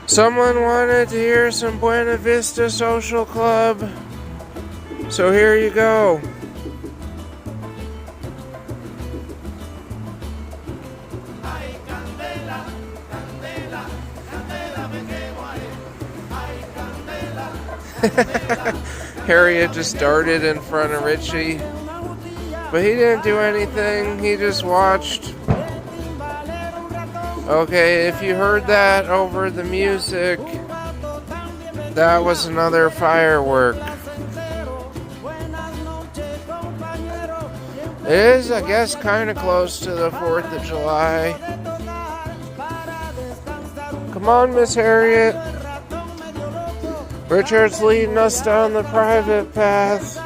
Someone wanted to hear some Buena Vista Social Club, so here you go. Harriet just darted in front of Richie, but he didn't do anything, he just watched. Okay, if you heard that over the music, that was another firework. It is, I guess, kind of close to the 4th of July. Come on, Miss Harriet. Richard's leading us down the private path.